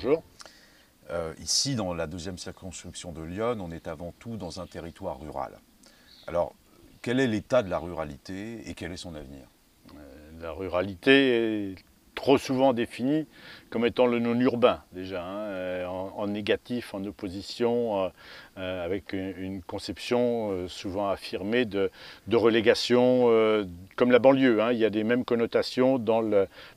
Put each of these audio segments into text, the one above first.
bonjour. Ici, dans la deuxième circonscription de Lyon, on est avant tout dans un territoire rural. Alors, quel est l'état de la ruralité et quel est son avenir? La ruralité est trop souvent définie comme étant le non-urbain, déjà, en négatif, en opposition, avec une conception souvent affirmée de relégation, comme la banlieue. Il y a les mêmes connotations dans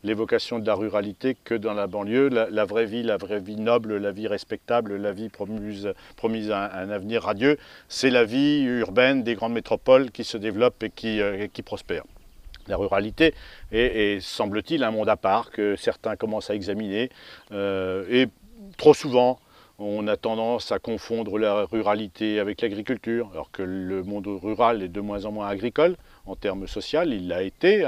l'évocation de la ruralité que dans la banlieue. La vraie vie noble, la vie respectable, la vie promise à un avenir radieux, c'est la vie urbaine des grandes métropoles qui se développent et qui prospèrent. La ruralité est semble-t-il, un monde à part que certains commencent à examiner. Et trop souvent, on a tendance à confondre la ruralité avec l'agriculture, alors que le monde rural est de moins en moins agricole en termes sociaux. Il l'a été,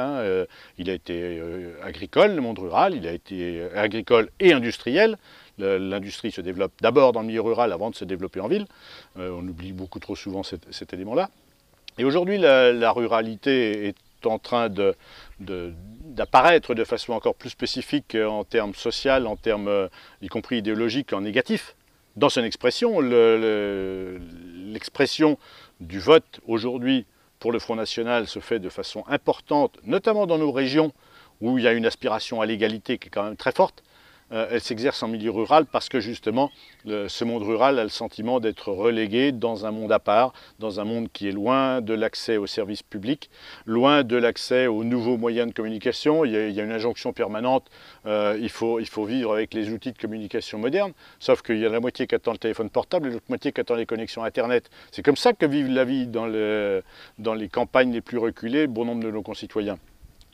agricole, le monde rural, il a été agricole et industriel. L'industrie se développe d'abord dans le milieu rural avant de se développer en ville. On oublie beaucoup trop souvent cet élément-là. Et aujourd'hui, la ruralité est en train d'apparaître de façon encore plus spécifique en termes sociaux, en termes y compris idéologiques, en négatif. Dans son expression, l'expression du vote aujourd'hui pour le Front National se fait de façon importante, notamment dans nos régions où il y a une aspiration à l'égalité qui est quand même très forte. Elle s'exerce en milieu rural parce que justement ce monde rural a le sentiment d'être relégué dans un monde à part, dans un monde qui est loin de l'accès aux services publics, loin de l'accès aux nouveaux moyens de communication. Il y a une injonction permanente, il faut vivre avec les outils de communication modernes, sauf qu'il y a la moitié qui attend le téléphone portable et l'autre moitié qui attend les connexions Internet. C'est comme ça que vivent la vie dans les campagnes les plus reculées, bon nombre de nos concitoyens.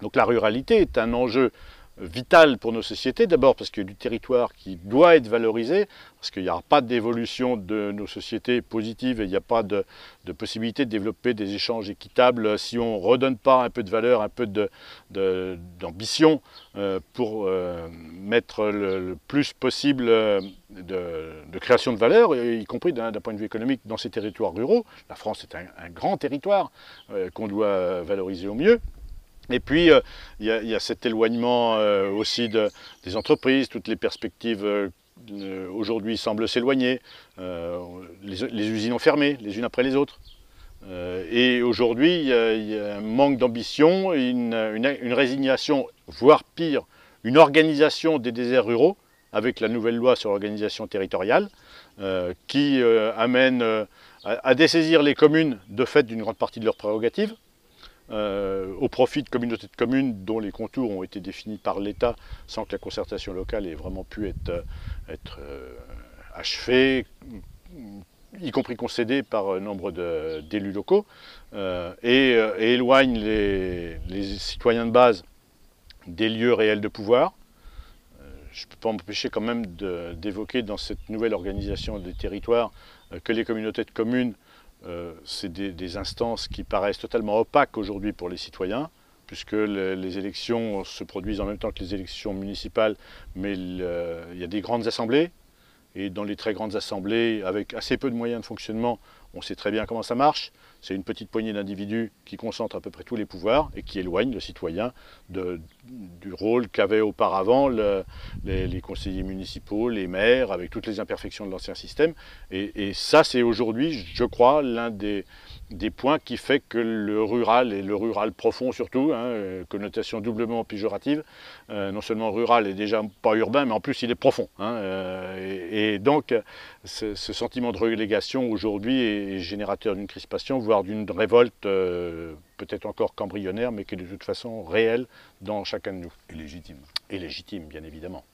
Donc la ruralité est un enjeu vital pour nos sociétés, d'abord parce qu'il y a du territoire qui doit être valorisé, parce qu'il n'y aura pas d'évolution de nos sociétés positive et il n'y a pas de possibilité de développer des échanges équitables si on ne redonne pas un peu de valeur, un peu d'ambition pour mettre le plus possible de création de valeur, y compris d'un point de vue économique dans ces territoires ruraux. La France est un grand territoire qu'on doit valoriser au mieux. Et puis, il y a cet éloignement aussi des entreprises, toutes les perspectives aujourd'hui semblent s'éloigner, les usines ont fermé les unes après les autres. Et aujourd'hui, il y a un manque d'ambition, une résignation, voire pire, une organisation des déserts ruraux, avec la nouvelle loi sur l'organisation territoriale, qui amène à dessaisir les communes de fait d'une grande partie de leurs prérogatives, au profit de communautés de communes dont les contours ont été définis par l'État sans que la concertation locale ait vraiment pu être achevée, y compris concédée par nombre d'élus locaux, et éloigne les citoyens de base des lieux réels de pouvoir. Je ne peux pas m'empêcher quand même d'évoquer dans cette nouvelle organisation des territoires que les communautés de communes c'est des instances qui paraissent totalement opaques aujourd'hui pour les citoyens, puisque les élections se produisent en même temps que les élections municipales, mais il y a des grandes assemblées, et dans les très grandes assemblées, avec assez peu de moyens de fonctionnement, on sait très bien comment ça marche. C'est une petite poignée d'individus qui concentrent à peu près tous les pouvoirs et qui éloignent le citoyen du rôle qu'avaient auparavant les conseillers municipaux, les maires, avec toutes les imperfections de l'ancien système. Et ça, c'est aujourd'hui, je crois, l'un des points qui fait que le rural, et le rural profond surtout, connotation doublement péjorative, non seulement rural est déjà pas urbain, mais en plus il est profond. Et donc, ce sentiment de relégation aujourd'hui est générateur d'une crispation, voire d'une révolte peut-être encore qu'embryonnaire, mais qui est de toute façon réelle dans chacun de nous. Et légitime. Et légitime, bien évidemment.